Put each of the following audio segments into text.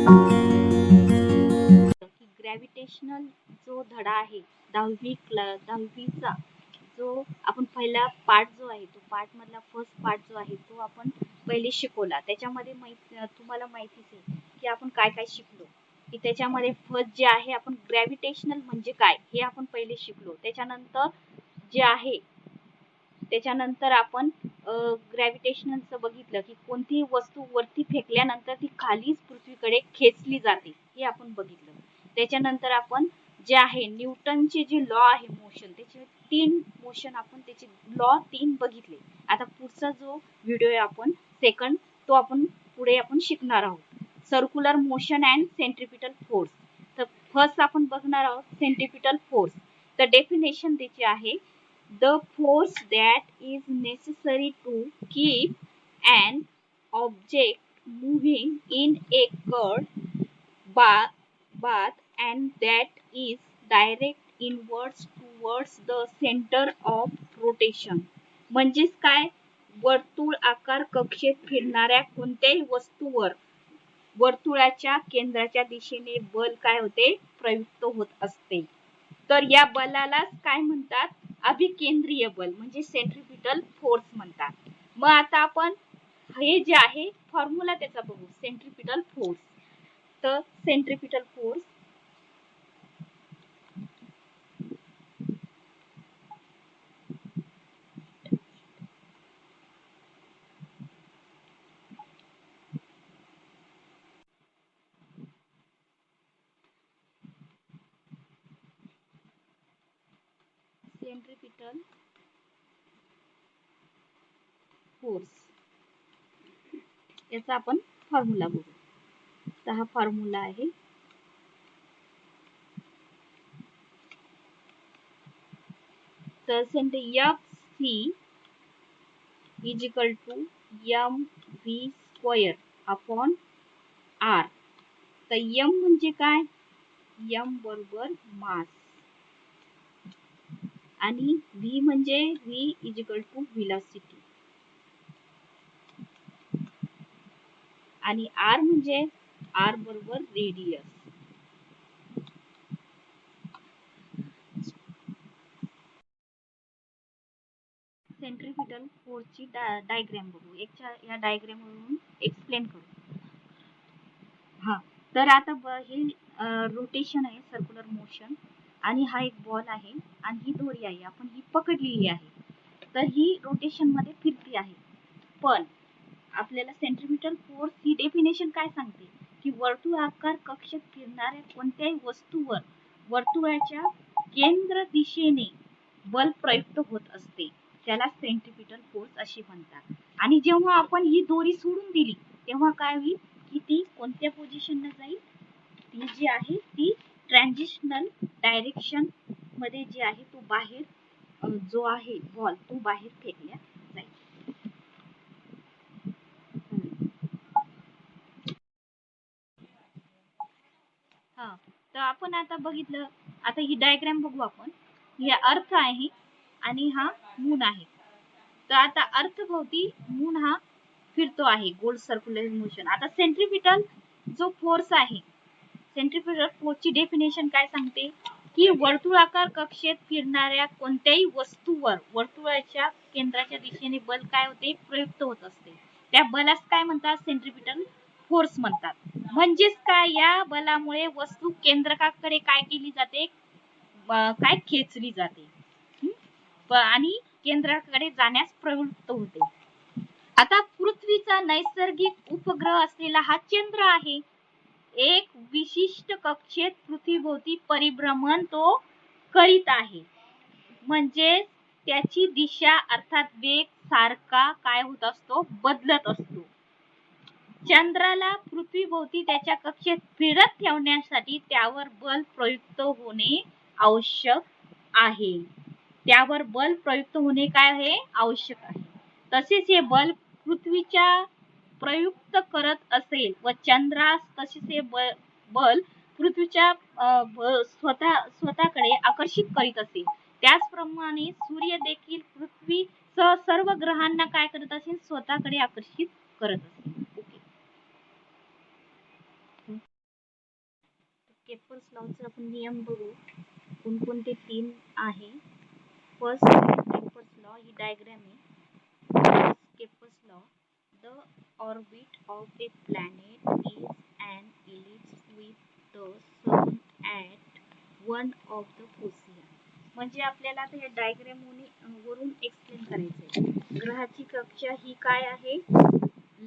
की ग्रॅव्हिटेशनल जो धडा आहे दहावीचा जो आपण पहिला पार्ट जो आहे तो पार्ट मधला फर्स्ट पार्ट जो आहे तो आपण पहिले शिकवला. त्याच्यामध्ये तुम्हाला माहितीच आहे की आपण काय काय शिकलो. की त्याच्यामध्ये फर्स्ट जे आहे आपण ग्रॅव्हिटेशनल म्हणजे काय हे आपण पहिले शिकलो. त्याच्यानंतर जे आहे त्याच्यानंतर आपण ग्रॅव्हिटेशनलचं बघितलं की कोणतीही वस्तू वरती फेकल्यानंतर ती खालीच पृथ्वीकडे खेचली जाते हे आपण बघितलं. त्याच्यानंतर आपण जे आहे न्यूटनचे जे लॉ आहे मोशन त्याचे 3 मोशन आपण त्याचे लॉ 3 बघितले. आता पुढचा जो व्हिडिओ आहे आपण सेकंड तो आपण पुढे आपण शिकणार आहोत. Circular motion and centripetal force. तर फर्स्ट आपण बघणार आहोत सेंट्रिपिटल फोर्स. तर डेफिनेशन त्याची आहे the force that is necessary to keep an object moving in a curved path and that is direct inwards towards the center of rotation. म्हणजेच काय, वर्तुळ आकार कक्षेत फिरणाऱ्या कोणत्याही वस्तूवर वर्तुळाच्या केंद्राच्या दिशेने बल काय होते, प्रयुक्त होत असते. तर या बलालाच काय म्हणतात, अभिकेंद्रीय बल म्हणजे सेंट्रिपिटल फोर्स म्हणतात. मग आता आपण हे जे आहे फॉर्म्युला त्याचा बघू. Centripetal force. तर सेंट्रिपिटल फोर्स सेंट्रिपिटल फोर्स याचा आपण फॉर्म्युला बघू. तर हा फॉर्म्युला आहे तर F C is equal to M V square upon R. तर एम म्हणजे काय, एम बरोबर मास आणि व्ही म्हणजे V is equal to velocity आणि आर म्हणजे आर बरोबर रेडियस. सेंट्रिपिटल फोर्सची डायग्रॅम बघू. या डायग्रॅम वरून एक्सप्लेन करू. हा तर आता हे रोटेशन आहे, सर्क्युलर मोशन आणि हा एक बॉल आहे आणि ही दोरी आहे आपण ही पकडलेली आहे. तर ही रोटेशन मध्ये फिरती आहे. पण आपल्याला सेंट्रिपिटल फोर्स ही डेफिनेशन काय सांगते की वर्तुळाकार कक्षेत फिरणाऱ्या कोणत्याही वस्तूवर वर्तुळाच्या केंद्र दिशेने बल प्रयुक्त होत असते, त्याला सेंट्रिपिटल फोर्स असे म्हणतात. आणि जेव्हा आपण ही दोरी सोडून दिली तेव्हा काय होईल की ती कोणत्या पोझिशनला जाईल, ती जी आहे ती ट्रान्झिशनल डायरेक्शन मध्ये जी आहे तो बाहेर जो आहे बॉल तो बाहेर फेकल्या जाईल. हा तर आपण आता बघितलं. आता ही डायग्राम बघू आपण. ही अर्थ आहे आणि हा मून आहे. तर आता अर्थभोवती मून हा फिरतो आहे गोल सर्क्युलर मोशन. आता सेंट्रिपिटल जो फोर्स आहे, सेंट्रिपिटल फोर्सची डेफिनेशन काय सांगते की वर्तुळाकार कक्षेत फिरणाऱ्या कोणत्याही वस्तूवर वर्तुळाच्या केंद्राच्या दिशेने बल काय होते, प्रयुक्त होत असते. त्या बलास काय म्हणतात, सेंट्रिपिटल फोर्स म्हणतात. म्हणजेच काय, या बलामुळे वस्तू केंद्रकाकडे काय केली जाते, काय खेचली जाते आणि केंद्राकडे जाण्यास प्रवृत्त होते. आता पृथ्वीचा नैसर्गिक उपग्रह असलेला हा चंद्र आहे. एक विशिष्ट कक्षेत पृथ्वीभोवती परिभ्रमण तो करीत आहे. म्हणजे त्याची दिशा अर्थात वेग सारखा काय होत असतो, बदलत असतो. चंद्राला पृथ्वीभोवती त्याच्या कक्षेत फिरत ठेवण्यासाठी त्यावर बल प्रयुक्त होणे आवश्यक आहे. त्यावर बल प्रयुक्त होणे काय आहे, आवश्यक आहे. तसेच हे बल पृथ्वीच्या प्रयुक्त करत असेल व चंद्रास तसेच हे बल पृथ्वीच्या स्वतःकडे आकर्षित करीत असेल, त्याचप्रमाणे सूर्य देखील पृथ्वी सह सर्व ग्रहांना काय करत असेल, स्वतःकडे आकर्षित करत असेल. केपर्स लॉचे आपण नियम बघू. कोणकोणते 3 आहे. फर्स्ट केपर्स लॉ ही डायग्राम आहे. Keepers law, the orbit of A planet is an ellipse with the sun at one of the foci. म्हणजे आपल्याला आता या डायग्राम वरून एक्सप्लेन करायचंय. ग्रहाची कक्षा ही काय आहे?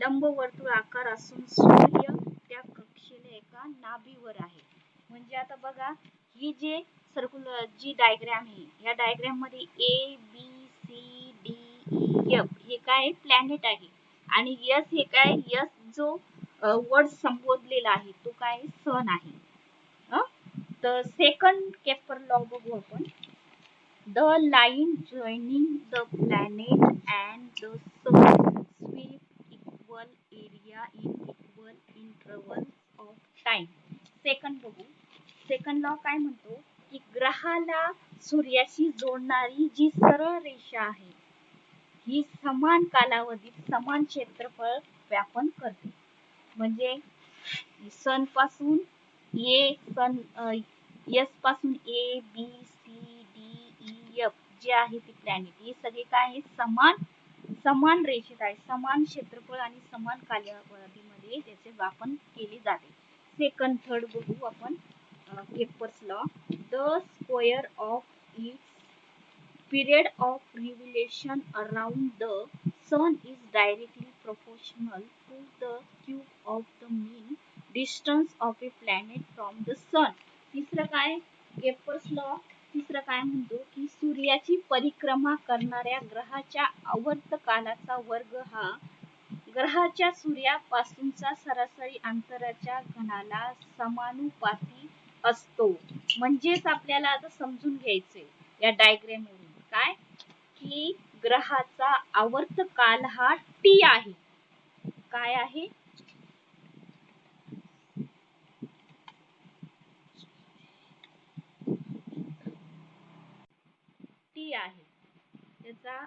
लंबवर्तुळ आकार असून सूर्य त्या कक्षेला एका नाभीवर आहे. म्हणजे आता बघा, ही जे सर्क्युलर जी डायग्राम आहे, या डायग्राम मध्ये A B C D E F हे काय प्लॅनेट आहे आणि एस हे काय, एस जो वर्ड संबोधलेला आहे तो काय सन आहे. तर सेकंड केपर लॉ बघू आपण. The line joining the planet and the sun sweep equal area in equal interval of time. Second बघू. सेकंड लॉ काय म्हणतो की ग्रहाला सूर्याशी जोडणारी जी सरळ रेषा आहे ही समान कालावधीत समान क्षेत्रफळ व्यापन करते. म्हणजे सन पासून एस पासून A B C D E F जे आहे ते प्लॅनेट हे सगळे काय आहे, समान रेषेत आहे. समान क्षेत्रफळ आणि समान कालावधीमध्ये त्याचे व्यापन केले जाते. सेकंड थर्ड बघू आपण. Keepers law, the square of its period of revolution around the sun is directly proportional to the cube of the mean distance of a planet from the sun. तिसरं काय केपर्स लॉ, तिसरं काय म्हणतो की सूर्याची परिक्रमा करणाऱ्या ग्रहाच्या आवर्त कालाचा वर्ग हा ग्रहाच्या सूर्यापासूनचा सरासरी अंतराच्या घनाला समानुपाती असतो. म्हणजेच आपल्याला आता समजून घ्यायचंय या डायग्राम वरून काय की ग्रहाचा आवर्त काल हा टी आहे. काय आहे? टी आहे. त्याचा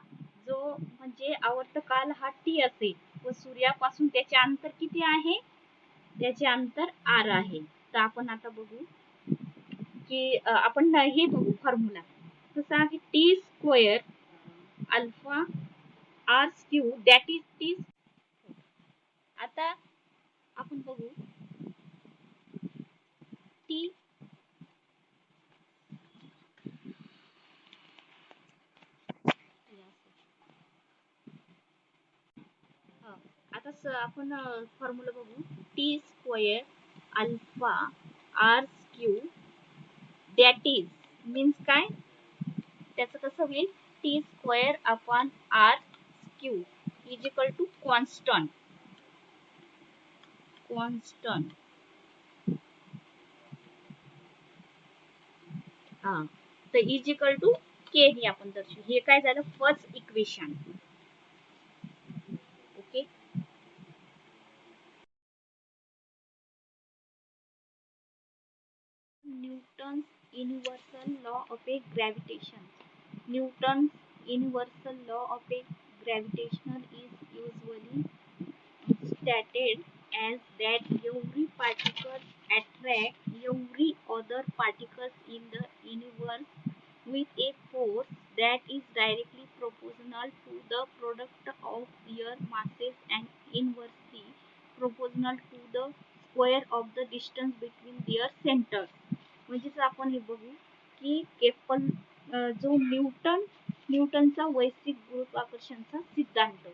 जो म्हणजे आवर्त काल हा टी असेल व सूर्यापासून त्याचे अंतर किती आहे? त्याचे अंतर आर आहे. तर आपण आता बघू की आपण हे बघू फॉर्म्युला कसा की T square alpha R cube that is T. आता आपण बघू टी आता आपण फॉर्म्युला बघू. T square alpha R cube that is means काय, त्याचं कसं होईल, T square upon R cube is equal to constant हा. तर इज इक्वल टू के ने आपण दर्शवू. हे काय झालं first equation. Okay. Newton's universal law of a gravitation. Newton's universal law of a gravitation is usually stated as that every particle attracts every other particles in the universe with a force that is directly proportional to the product of their masses and inversely proportional to the square of the distance between their centers. म्हणजेच आपण हे बघू की Caple जो न्यूटनचा वैश्विक गुरुत्वाकर्षणचा सिद्धांत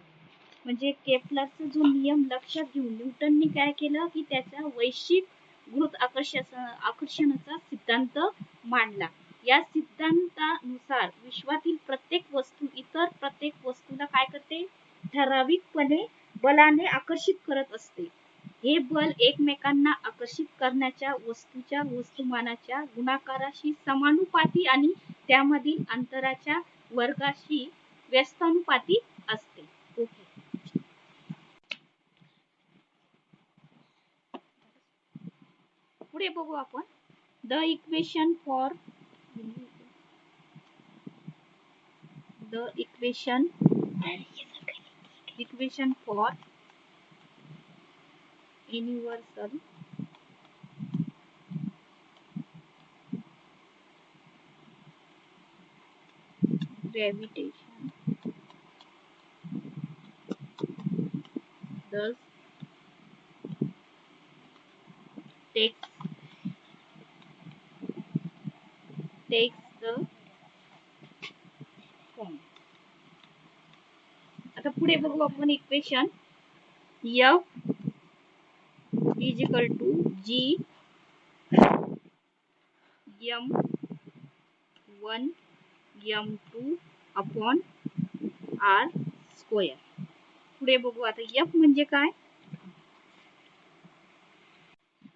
म्हणजे केपलरचा जो नियम लक्षात घेऊन न्यूटनने काय केलं की त्याचा वैश्विक गुरुत्वाकर्षणाचा सिद्धांत मांडला. या सिद्धांतानुसार विश्वातील प्रत्येक वस्तू इतर प्रत्येक वस्तूला काय करते, ठराविकपणे बलाने आकर्षित करत असते. हे बल एकमेकांना आकर्षित करण्याच्या वस्तूच्या वस्तुमानाच्या गुणाकाराशी समानुपाती आणि त्यामधील अंतराच्या वर्गाशी व्यस्तानुपाती असते. ओके. पुढे बघू आपण. The equation for universal gravitation thus takes the form. आता पुढे बघू आपण equation F is equal to G m1 m2 upon r square. पुढे बघू आता F म्हणजे काय.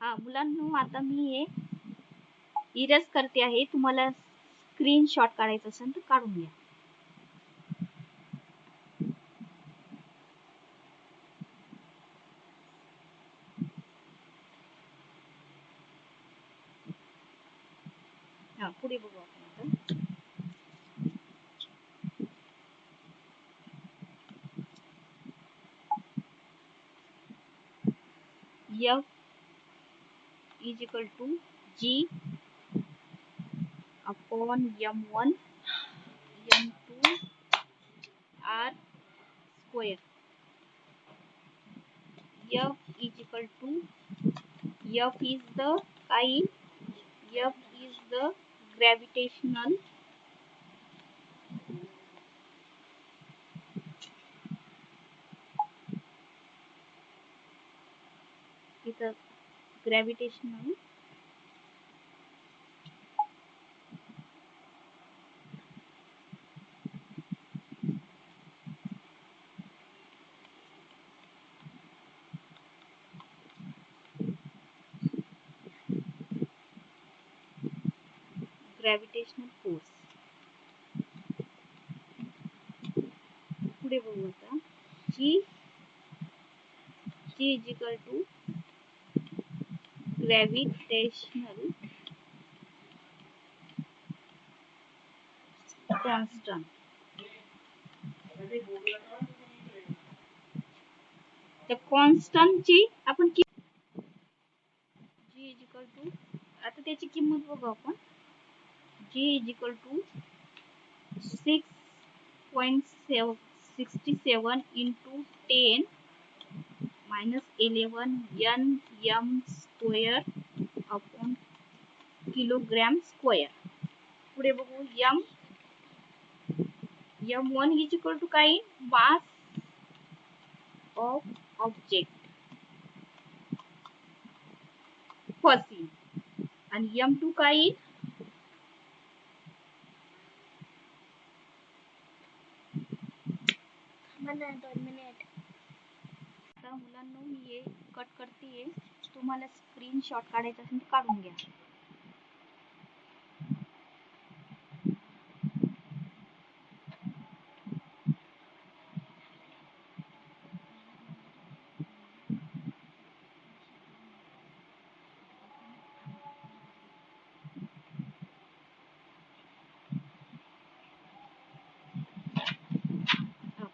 हा मुलांनो, आता मी हे इरेज करते आहे. तुम्हाला स्क्रीनशॉट काढायचा असेल तर काढून घ्या. हा पुढे बघू आपण आता. F is equal to G upon m1 m2 r square. F is equal to F is the kind. F is the gravitational gravitational force. पुढे बघू आता. G is equal to gravitational constant. त्या कॉन्स्टंट ची आपण G is equal to, आता त्याची किंमत बघू आपण. G is equal to 6.67 into 10 minus 11 nm square upon kilogram square. पुढे बघू m1 is equal to काय, mass of object फर्स्ट. आणि m2 काय, आता मुलांना मी हे कट करते. तुम्हाला स्क्रीनशॉट काढायचा असेल तर काढून घ्या.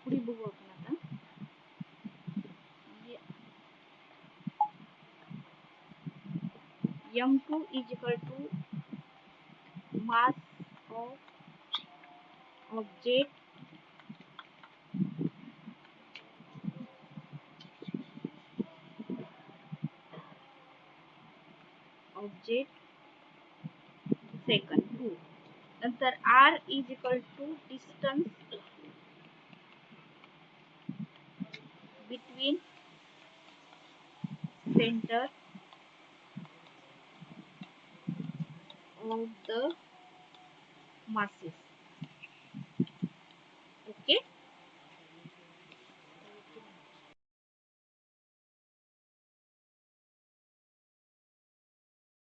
पुढे बघू आपण आता. m2 is equal to mass of object second 2. नंतर r is equal to distance between center of the masses. Okay.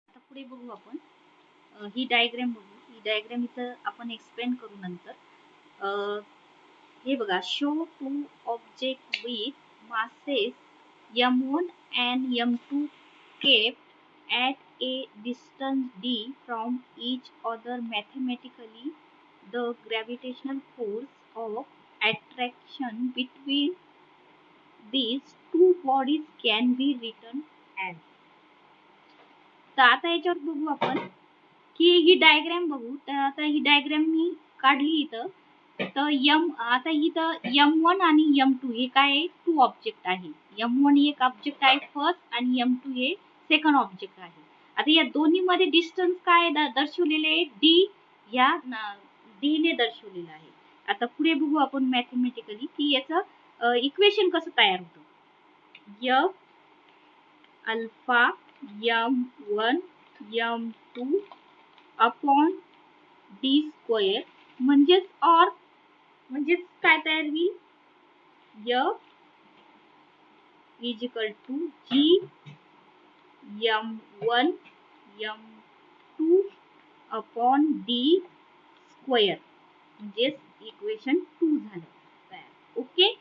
आता पुढे बघू आपण. ही डायग्राम बघू. ही डायग्राम इथं आपण एक्सप्लेन करू नंतर. हे बघा, show two object with masses m1 and m2 kept at a distance d from each other. Mathematically, the gravitational force of attraction between these two bodies can be written as. तर आता याच्यावर बघू आपण की ही डायग्राम बघू. तर आता ही diagram मी काढली इथं. तर आता इथं M1 आणि M2 हे काय आहे, टू ऑब्जेक्ट आहे. M1 एक ऑब्जेक्ट आहे फर्स्ट आणि M2 हे सेकंड ऑब्जेक्ट आहे. आता या दोन्ही मध्ये डिस्टन्स काय दर्शवलेले आहे, D या D ने दर्शवलेलं आहे. आता पुढे बघू आपण मॅथमॅटिकली की याचं इक्वेशन कसं तयार होतं. F alpha M1 M2 upon D square म्हणजेच काय तयार होईल, F is equal to G M1 M2 upon D square म्हणजेच इक्वेशन 2 झालं तयार. ओके.